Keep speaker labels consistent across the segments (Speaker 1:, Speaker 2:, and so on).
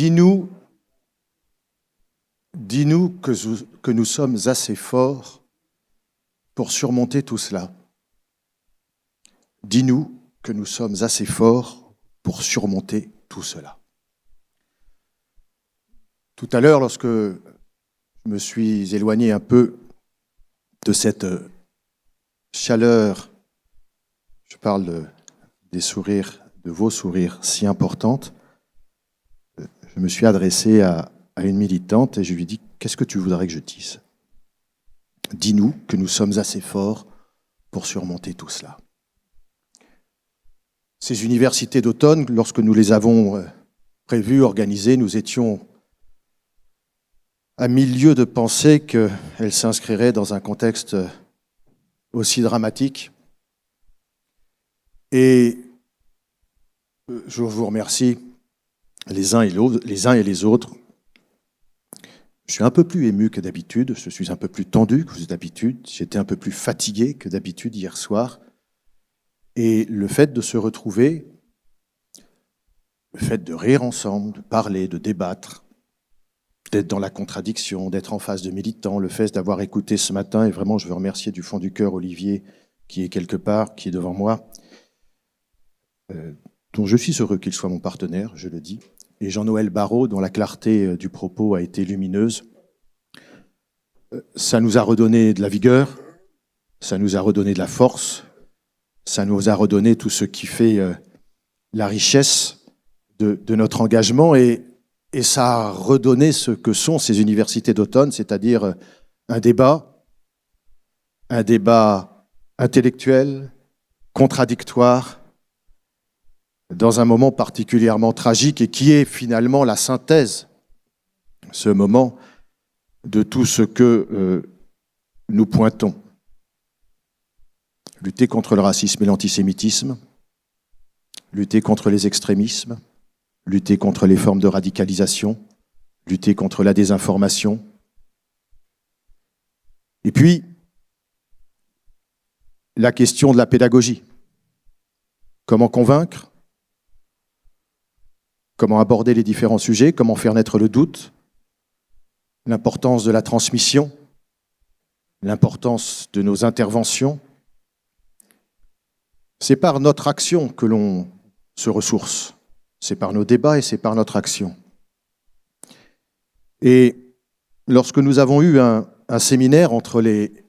Speaker 1: Dis-nous que nous sommes assez forts pour surmonter tout cela. Dis-nous que nous sommes assez forts pour surmonter tout cela. Tout à l'heure, lorsque je me suis éloigné un peu de cette chaleur, je parle des sourires, de vos sourires si importantes, je me suis adressé à une militante et je lui ai dit « Qu'est-ce que tu voudrais que je dise ?» Dis-nous que nous sommes assez forts pour surmonter tout cela. Ces universités d'automne, lorsque nous les avons prévues, organisées, nous étions à milieu de penser qu'elles s'inscriraient dans un contexte aussi dramatique. Et je vous remercie les uns et les autres. Je suis un peu plus ému que d'habitude, je suis un peu plus tendu que d'habitude, j'étais un peu plus fatigué que d'habitude hier soir. Et le fait de se retrouver, le fait de rire ensemble, de parler, de débattre, d'être dans la contradiction, d'être en face de militants, le fait d'avoir écouté ce matin, et vraiment je veux remercier du fond du cœur Olivier, qui est quelque part, qui est devant moi, dont je suis heureux qu'il soit mon partenaire, je le dis, et Jean-Noël Barrot, dont la clarté du propos a été lumineuse. Ça nous a redonné de la vigueur, ça nous a redonné de la force, ça nous a redonné tout ce qui fait la richesse de notre engagement et ça a redonné ce que sont ces universités d'automne, c'est-à-dire un débat intellectuel, contradictoire, dans un moment particulièrement tragique et qui est finalement la synthèse, ce moment, de tout ce que nous pointons. Lutter contre le racisme et l'antisémitisme, lutter contre les extrémismes, lutter contre les formes de radicalisation, lutter contre la désinformation. Et puis, la question de la pédagogie. Comment convaincre ? Comment aborder les différents sujets ? Comment faire naître le doute ? L'importance de la transmission, l'importance de nos interventions. C'est par notre action que l'on se ressource. C'est par nos débats et c'est par notre action. Et lorsque nous avons eu un séminaire entre les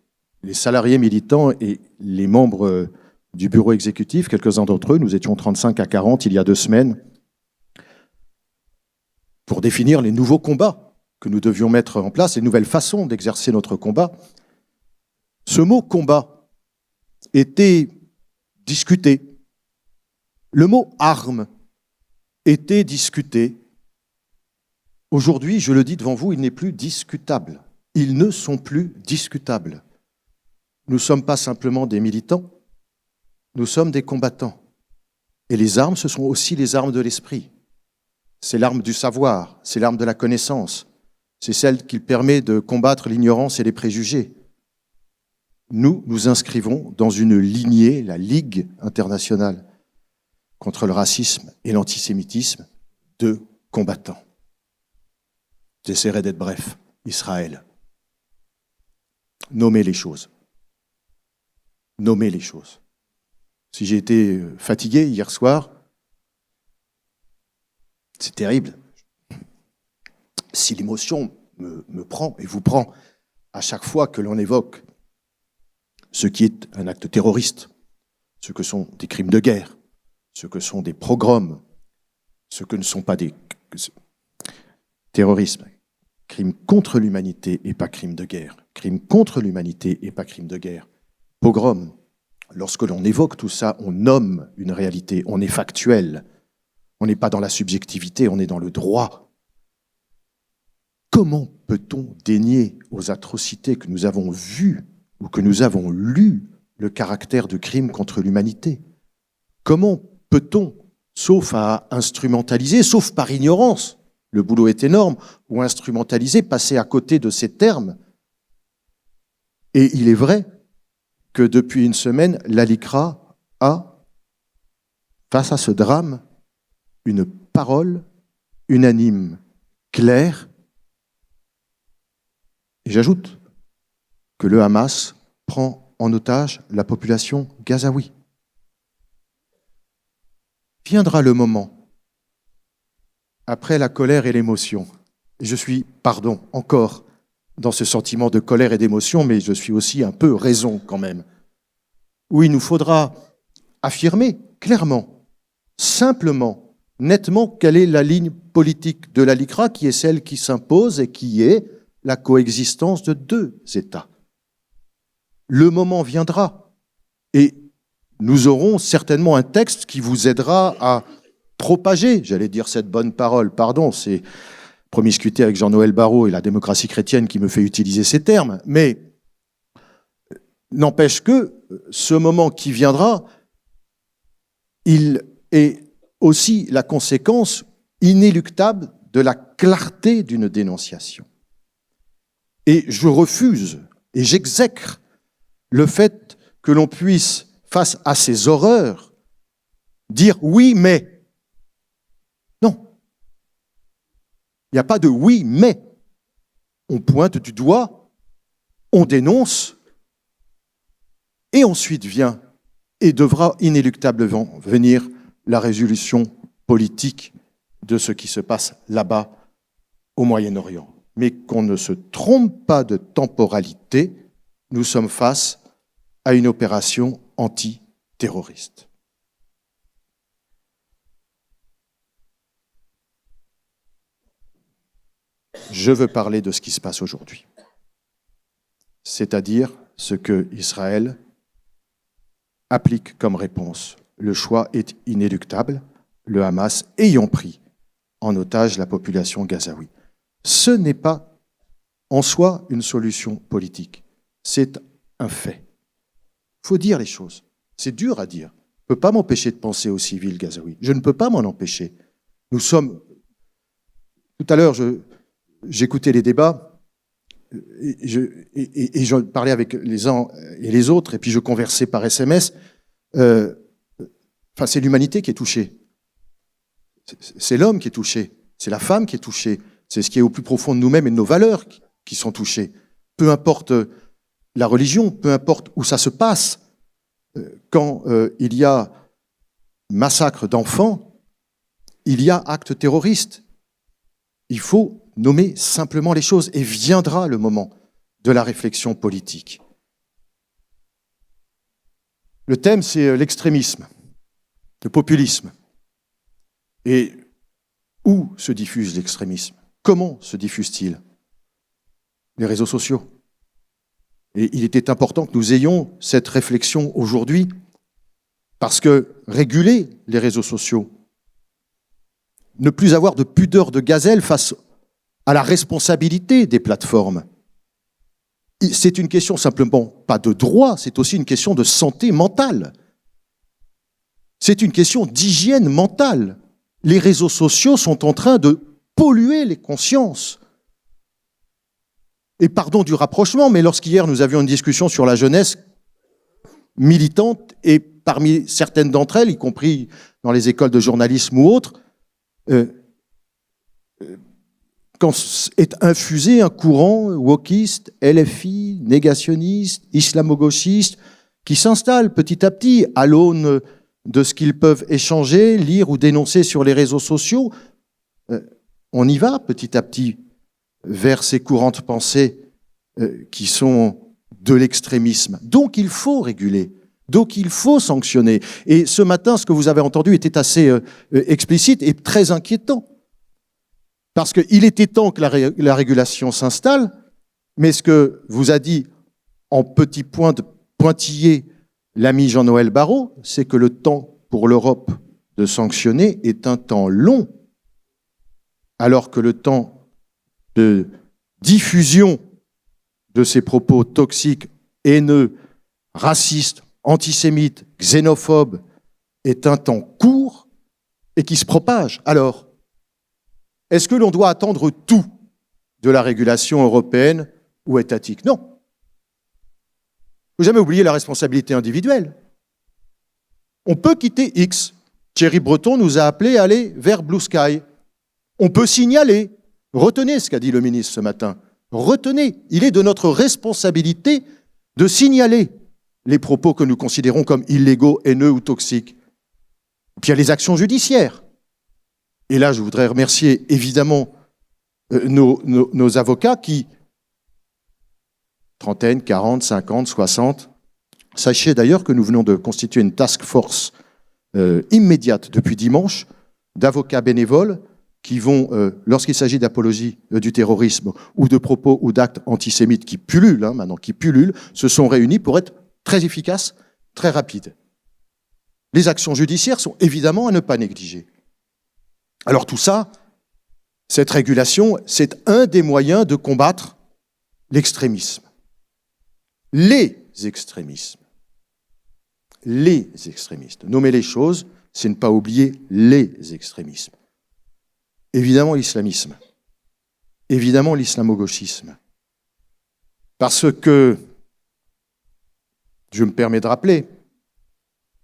Speaker 1: salariés militants et les membres du bureau exécutif, quelques-uns d'entre eux, nous étions 35 à 40 il y a 2 semaines, pour définir les nouveaux combats que nous devions mettre en place, les nouvelles façons d'exercer notre combat. Ce mot « combat » était discuté. Le mot « arme » était discuté. Aujourd'hui, je le dis devant vous, il n'est plus discutable. Ils ne sont plus discutables. Nous ne sommes pas simplement des militants, nous sommes des combattants. Et les armes, ce sont aussi les armes de l'esprit. C'est l'arme du savoir, c'est l'arme de la connaissance. C'est celle qui permet de combattre l'ignorance et les préjugés. Nous nous inscrivons dans une lignée, la Ligue internationale contre le racisme et l'antisémitisme, de combattants. J'essaierai d'être bref. Israël. Nommez les choses. Nommez les choses. Si j'ai été fatigué hier soir, c'est terrible. Si l'émotion me prend et vous prend à chaque fois que l'on évoque ce qui est un acte terroriste, ce que sont des crimes de guerre, ce que sont des pogroms, ce que ne sont pas des terrorismes, crimes contre l'humanité et pas crimes de guerre, crimes contre l'humanité et pas crimes de guerre, pogrom. Lorsque l'on évoque tout ça, on nomme une réalité, on est factuel, on n'est pas dans la subjectivité, on est dans le droit. Comment peut-on dénier aux atrocités que nous avons vues ou que nous avons lues le caractère de crime contre l'humanité ? Comment peut-on, sauf à instrumentaliser, sauf par ignorance, le boulot est énorme, ou instrumentaliser, passer à côté de ces termes ? Et il est vrai que depuis une semaine, l'ALICRA a, face à ce drame, une parole, unanime, clair. Et j'ajoute que le Hamas prend en otage la population gazaoui. Viendra le moment, après la colère et l'émotion, et je suis, encore dans ce sentiment de colère et d'émotion, mais je suis aussi un peu raison quand même, où il nous faudra affirmer clairement, simplement, nettement, quelle est la ligne politique de la LICRA, qui est celle qui s'impose et qui est la coexistence de deux États. Le moment viendra et nous aurons certainement un texte qui vous aidera à propager, j'allais dire cette bonne parole, pardon, c'est promiscuité avec Jean-Noël Barrot et la démocratie chrétienne qui me fait utiliser ces termes, mais n'empêche que ce moment qui viendra, il est aussi la conséquence inéluctable de la clarté d'une dénonciation. Et je refuse et j'exècre le fait que l'on puisse, face à ces horreurs, dire oui, mais. Non. Il n'y a pas de oui, mais. On pointe du doigt, on dénonce, et ensuite vient, et devra inéluctablement venir, la résolution politique de ce qui se passe là-bas au Moyen-Orient. Mais qu'on ne se trompe pas de temporalité, nous sommes face à une opération antiterroriste. Je veux parler de ce qui se passe aujourd'hui, c'est-à-dire ce que Israël applique comme réponse. Le choix est inéluctable, le Hamas ayant pris en otage la population gazaoui. Ce n'est pas en soi une solution politique, c'est un fait. Il faut dire les choses. C'est dur à dire. Je ne peux pas m'empêcher de penser aux civils gazaouis. Je ne peux pas m'en empêcher. Nous sommes... Tout à l'heure, j'écoutais les débats et je parlais avec les uns et les autres, et puis je conversais par SMS. C'est l'humanité qui est touchée. C'est l'homme qui est touché. C'est la femme qui est touchée. C'est ce qui est au plus profond de nous-mêmes et de nos valeurs qui sont touchées. Peu importe la religion, peu importe où ça se passe, quand il y a massacre d'enfants, il y a acte terroriste. Il faut nommer simplement les choses et viendra le moment de la réflexion politique. Le thème, c'est l'extrémisme, le populisme. Et où se diffuse l'extrémisme? Comment se diffuse-t-il? Les réseaux sociaux. Et il était important que nous ayons cette réflexion aujourd'hui, parce que réguler les réseaux sociaux, ne plus avoir de pudeur de gazelle face à la responsabilité des plateformes, c'est une question simplement pas de droit, c'est aussi une question de santé mentale. C'est une question d'hygiène mentale. Les réseaux sociaux sont en train de polluer les consciences. Et pardon du rapprochement, mais lorsqu'hier nous avions une discussion sur la jeunesse militante, et parmi certaines d'entre elles, y compris dans les écoles de journalisme ou autres, quand est infusé un courant wokiste, LFI, négationniste, islamo-gauchiste, qui s'installe petit à petit à l'aune de ce qu'ils peuvent échanger, lire ou dénoncer sur les réseaux sociaux, on y va petit à petit vers ces courants de pensée qui sont de l'extrémisme. Donc il faut réguler, donc il faut sanctionner. Et ce matin, ce que vous avez entendu était assez explicite et très inquiétant. Parce qu'il était temps que la régulation s'installe, mais ce que vous a dit en petit point de pointillé l'ami Jean-Noël Barrot, c'est que le temps pour l'Europe de sanctionner est un temps long, alors que le temps de diffusion de ces propos toxiques, haineux, racistes, antisémites, xénophobes est un temps court et qui se propage. Alors, est-ce que l'on doit attendre tout de la régulation européenne ou étatique? Non. Il ne faut jamais oublier la responsabilité individuelle. On peut quitter X. Thierry Breton nous a appelé à aller vers Blue Sky. On peut signaler. Retenez ce qu'a dit le ministre ce matin. Retenez. Il est de notre responsabilité de signaler les propos que nous considérons comme illégaux, haineux ou toxiques. Puis il y a les actions judiciaires. Et là, je voudrais remercier évidemment nos avocats qui, 30, 40, 50, 60, sachez d'ailleurs que nous venons de constituer une task force immédiate depuis dimanche d'avocats bénévoles qui vont, lorsqu'il s'agit d'apologie du terrorisme ou de propos ou d'actes antisémites qui pullulent, maintenant qui pullulent, se sont réunis pour être très efficaces, très rapides. Les actions judiciaires sont évidemment à ne pas négliger. Alors tout ça, cette régulation, c'est un des moyens de combattre l'extrémisme. Les extrémismes. Les extrémistes. Nommer les choses, c'est ne pas oublier les extrémismes. Évidemment l'islamisme. Évidemment l'islamo-gauchisme. Parce que, je me permets de rappeler,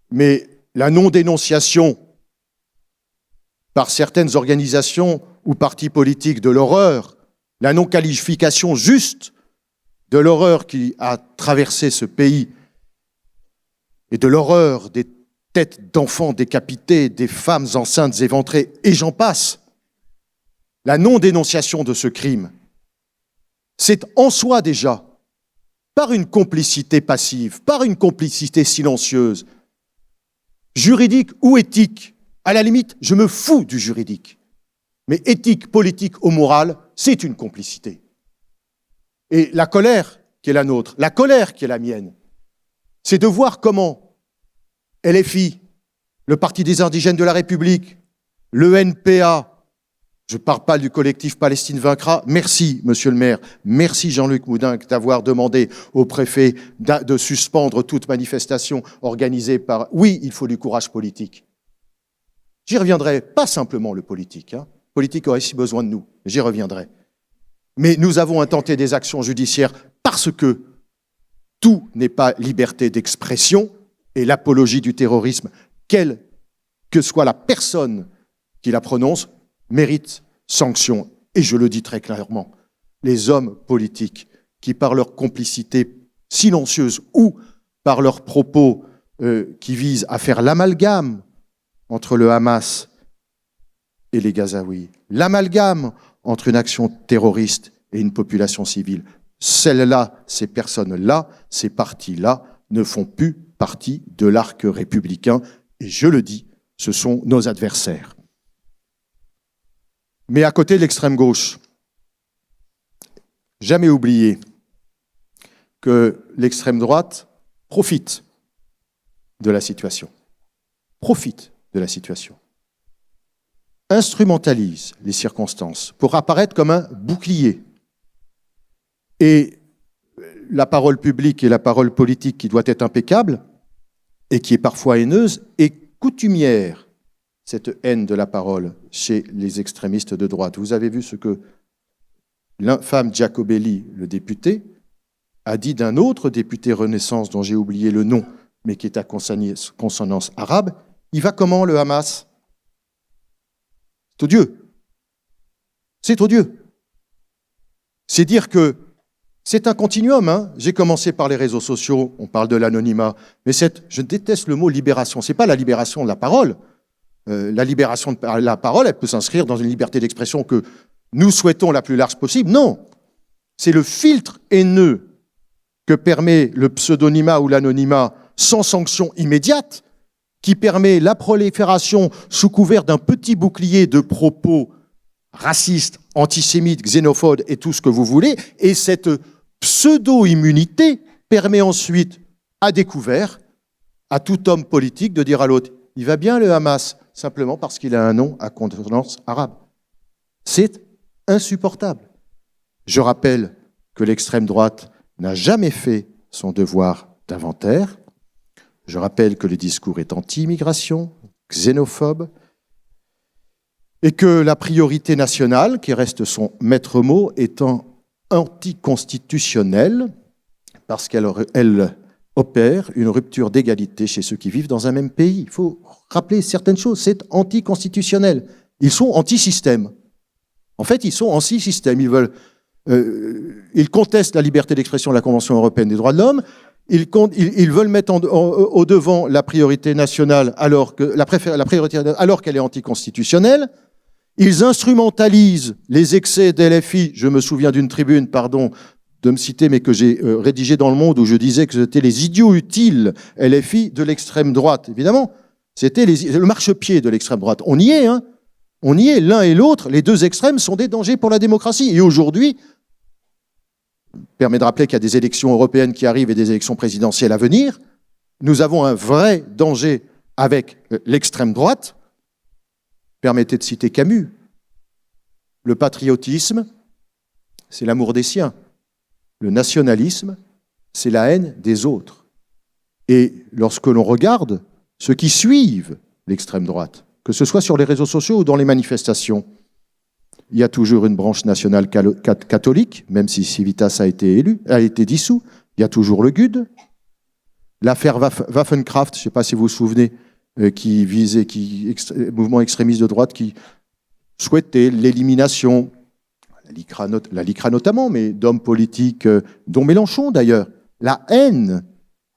Speaker 1: mais la non-dénonciation par certaines organisations ou partis politiques de l'horreur, la non-qualification juste de l'horreur qui a traversé ce pays et de l'horreur des têtes d'enfants décapités, des femmes enceintes éventrées, et j'en passe, la non-dénonciation de ce crime, c'est en soi déjà, par une complicité passive, par une complicité silencieuse, juridique ou éthique, à la limite, je me fous du juridique. Mais éthique, politique ou morale, c'est une complicité. Et la colère qui est la nôtre, la colère qui est la mienne, c'est de voir comment LFI, le Parti des indigènes de la République, le NPA, je ne parle pas du collectif Palestine vaincra, merci monsieur le maire, merci Jean-Luc Moudin d'avoir demandé au préfet de suspendre toute manifestation organisée par... Oui, il faut du courage politique. J'y reviendrai, pas simplement le politique. Le politique aurait si besoin de nous, j'y reviendrai. Mais nous avons intenté des actions judiciaires parce que tout n'est pas liberté d'expression et l'apologie du terrorisme, quelle que soit la personne qui la prononce, mérite sanction. Et je le dis très clairement, les hommes politiques qui, par leur complicité silencieuse ou par leurs propos qui visent à faire l'amalgame entre le Hamas et les Gazaouis, l'amalgame entre une action terroriste et une population civile, celles-là, ces personnes-là, ces partis-là ne font plus partie de l'arc républicain. Et je le dis, ce sont nos adversaires. Mais à côté de l'extrême gauche, jamais oublier que l'extrême droite profite de la situation. Profite de la situation. Instrumentalise les circonstances pour apparaître comme un bouclier. Et la parole publique et la parole politique qui doit être impeccable et qui est parfois haineuse est coutumière, cette haine de la parole chez les extrémistes de droite. Vous avez vu ce que l'infâme Giacobelli, le député, a dit d'un autre député Renaissance dont j'ai oublié le nom, mais qui est à consonance arabe. Il va comment, le Hamas? C'est odieux. C'est odieux. C'est dire que c'est un continuum. J'ai commencé par les réseaux sociaux, on parle de l'anonymat, mais je déteste le mot libération. Ce n'est pas la libération de la parole. La libération de la parole, elle peut s'inscrire dans une liberté d'expression que nous souhaitons la plus large possible. Non, c'est le filtre haineux que permet le pseudonymat ou l'anonymat sans sanction immédiate, qui permet la prolifération sous couvert d'un petit bouclier de propos racistes, antisémites, xénophobes et tout ce que vous voulez. Et cette pseudo-immunité permet ensuite, à découvert, à tout homme politique de dire à l'autre « il va bien le Hamas », simplement parce qu'il a un nom à consonance arabe. C'est insupportable. Je rappelle que l'extrême droite n'a jamais fait son devoir d'inventaire. Je rappelle que le discours est anti-immigration, xénophobe, et que la priorité nationale, qui reste son maître mot, étant anticonstitutionnelle, parce qu'elle opère une rupture d'égalité chez ceux qui vivent dans un même pays. Il faut rappeler certaines choses, c'est anticonstitutionnel. Ils sont anti-système. En fait, ils sont anti-système. Ils contestent la liberté d'expression de la Convention européenne des droits de l'homme. Ils veulent mettre au devant la priorité nationale alors qu'elle est anticonstitutionnelle. Ils instrumentalisent les excès d'LFI. Je me souviens d'une tribune, pardon de me citer, mais que j'ai rédigée dans Le Monde, où je disais que c'était les idiots utiles LFI de l'extrême droite. Évidemment, c'était le marchepied de l'extrême droite. On y est, hein. On y est, l'un et l'autre. Les deux extrêmes sont des dangers pour la démocratie. Et aujourd'hui, permet de rappeler qu'il y a des élections européennes qui arrivent et des élections présidentielles à venir. Nous avons un vrai danger avec l'extrême droite. Permettez de citer Camus. Le patriotisme, c'est l'amour des siens. Le nationalisme, c'est la haine des autres. Et lorsque l'on regarde ceux qui suivent l'extrême droite, que ce soit sur les réseaux sociaux ou dans les manifestations, il y a toujours une branche nationale catholique, même si Civitas a été dissous. Il y a toujours le GUD. L'affaire Waffenkraft, je ne sais pas si vous vous souvenez, qui visait, mouvement extrémiste de droite, qui souhaitait l'élimination, la LICRA notamment, mais d'hommes politiques, dont Mélenchon d'ailleurs. La haine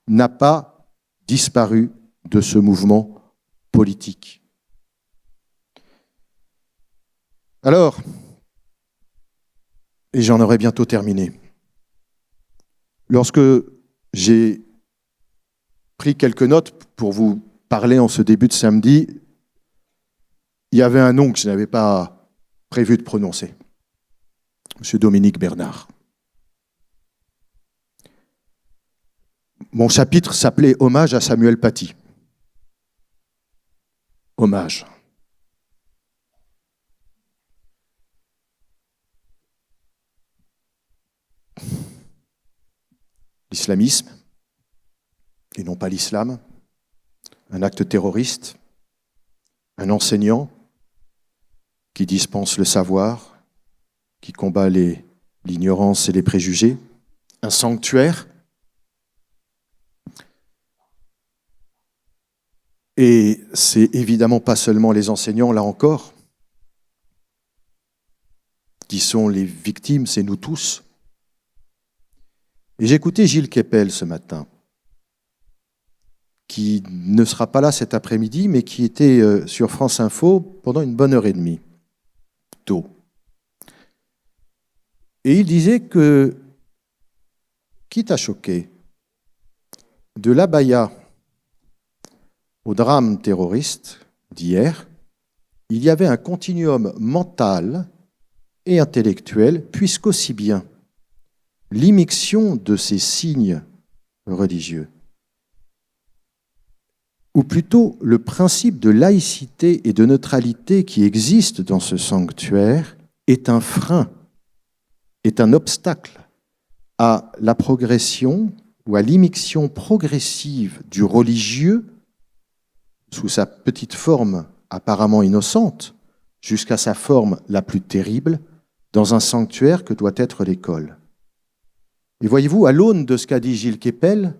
Speaker 1: n'a pas disparu de ce mouvement politique. Alors, et j'en aurai bientôt terminé, lorsque j'ai pris quelques notes pour vous parler en ce début de samedi, il y avait un nom que je n'avais pas prévu de prononcer. M. Dominique Bernard. Mon chapitre s'appelait « Hommage à Samuel Paty ». Hommage. L'islamisme, et non pas l'islam, un acte terroriste, un enseignant qui dispense le savoir, qui combat l'ignorance et les préjugés, un sanctuaire. Et c'est évidemment pas seulement les enseignants, là encore, qui sont les victimes, c'est nous tous. Et j'ai écouté Gilles Kepel ce matin, qui ne sera pas là cet après-midi, mais qui était sur France Info pendant une bonne heure et demie, tôt. Et il disait que, quitte à choquer, de l'abaya au drame terroriste d'hier, il y avait un continuum mental et intellectuel, puisqu'aussi bien l'immixtion de ces signes religieux, ou plutôt le principe de laïcité et de neutralité qui existe dans ce sanctuaire, est un frein, est un obstacle à la progression ou à l'immixion progressive du religieux sous sa petite forme apparemment innocente jusqu'à sa forme la plus terrible dans un sanctuaire que doit être l'école. Et voyez-vous, à l'aune de ce qu'a dit Gilles Kepel,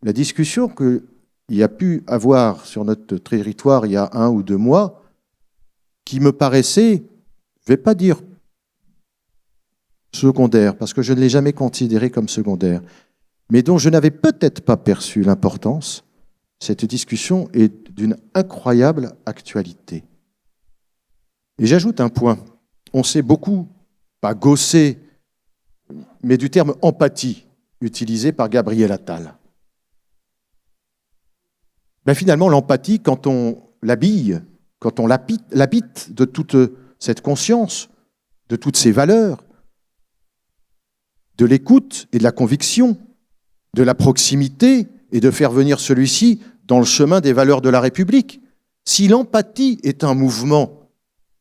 Speaker 1: la discussion qu'il y a pu avoir sur notre territoire il y a 1 ou 2 mois, qui me paraissait, je ne vais pas dire secondaire, parce que je ne l'ai jamais considéré comme secondaire, mais dont je n'avais peut-être pas perçu l'importance, cette discussion est d'une incroyable actualité. Et j'ajoute un point. On s'est beaucoup, pas gaussé, mais du terme empathie, utilisé par Gabriel Attal. Ben finalement, l'empathie, quand on l'habille, quand on l'habite de toute cette conscience, de toutes ces valeurs, de l'écoute et de la conviction, de la proximité et de faire venir celui-ci dans le chemin des valeurs de la République. Si l'empathie est un mouvement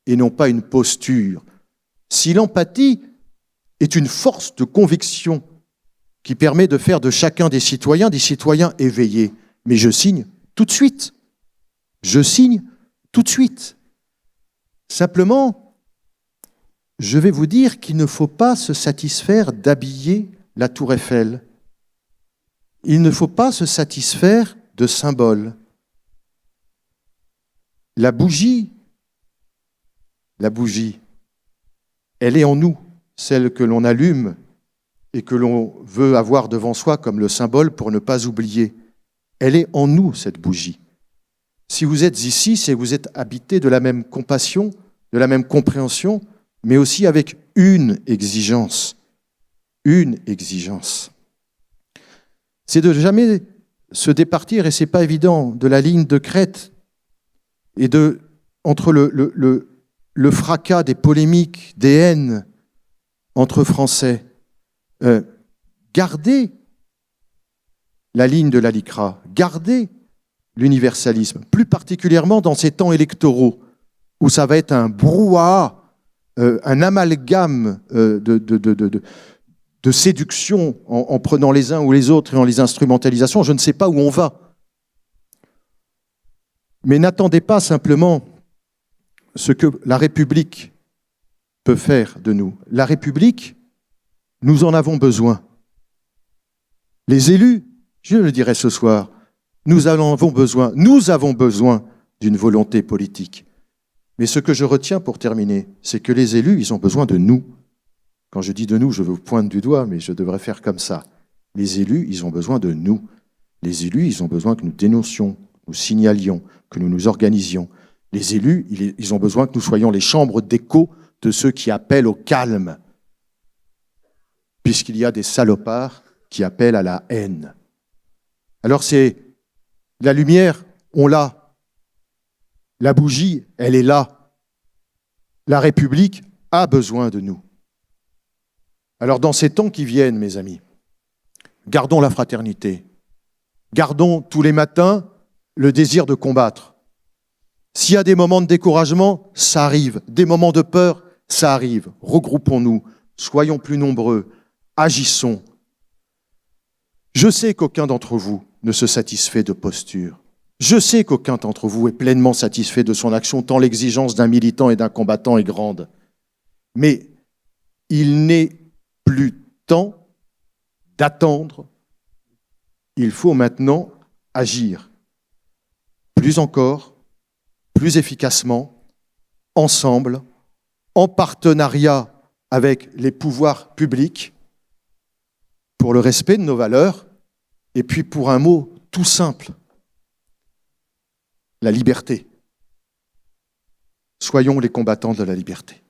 Speaker 1: et non pas une posture, si l'empathie est une force de conviction qui permet de faire de chacun des citoyens éveillés, mais je signe tout de suite. Je signe tout de suite. Simplement, je vais vous dire qu'il ne faut pas se satisfaire d'habiller la Tour Eiffel. Il ne faut pas se satisfaire de symboles. La bougie, elle est en nous, celle que l'on allume et que l'on veut avoir devant soi comme le symbole pour ne pas oublier. Elle est en nous, cette bougie. Si vous êtes ici, c'est que vous êtes habité de la même compassion, de la même compréhension, mais aussi avec une exigence. Une exigence. C'est de jamais se départir, et ce n'est pas évident, de la ligne de crête et entre le fracas des polémiques, des haines entre Français. Gardez la ligne de la LICRA, gardez l'universalisme, plus particulièrement dans ces temps électoraux, où ça va être un brouhaha, un amalgame de séduction en prenant les uns ou les autres et en les instrumentalisant. Je ne sais pas où on va. Mais n'attendez pas simplement ce que la République peut faire de nous. La République, nous en avons besoin. Les élus, je le dirai ce soir, nous avons besoin d'une volonté politique. Mais ce que je retiens pour terminer, c'est que les élus, ils ont besoin de nous. Quand je dis de nous, je vous pointe du doigt, mais je devrais faire comme ça. Les élus, ils ont besoin de nous. Les élus, ils ont besoin que nous dénoncions, nous signalions, que nous nous organisions. Les élus, ils ont besoin que nous soyons les chambres d'écho de ceux qui appellent au calme, puisqu'il y a des salopards qui appellent à la haine. Alors c'est la lumière, on l'a. La bougie, elle est là. La République a besoin de nous. Alors dans ces temps qui viennent, mes amis, gardons la fraternité. Gardons tous les matins le désir de combattre. S'il y a des moments de découragement, ça arrive. Des moments de peur, ça arrive. Regroupons-nous, soyons plus nombreux, agissons. Je sais qu'aucun d'entre vous ne se satisfait de posture. Je sais qu'aucun d'entre vous est pleinement satisfait de son action, tant l'exigence d'un militant et d'un combattant est grande. Mais il n'est plus temps d'attendre. Il faut maintenant agir. Plus encore, plus efficacement, ensemble, en partenariat avec les pouvoirs publics, pour le respect de nos valeurs, et puis pour un mot tout simple, la liberté. Soyons les combattants de la liberté.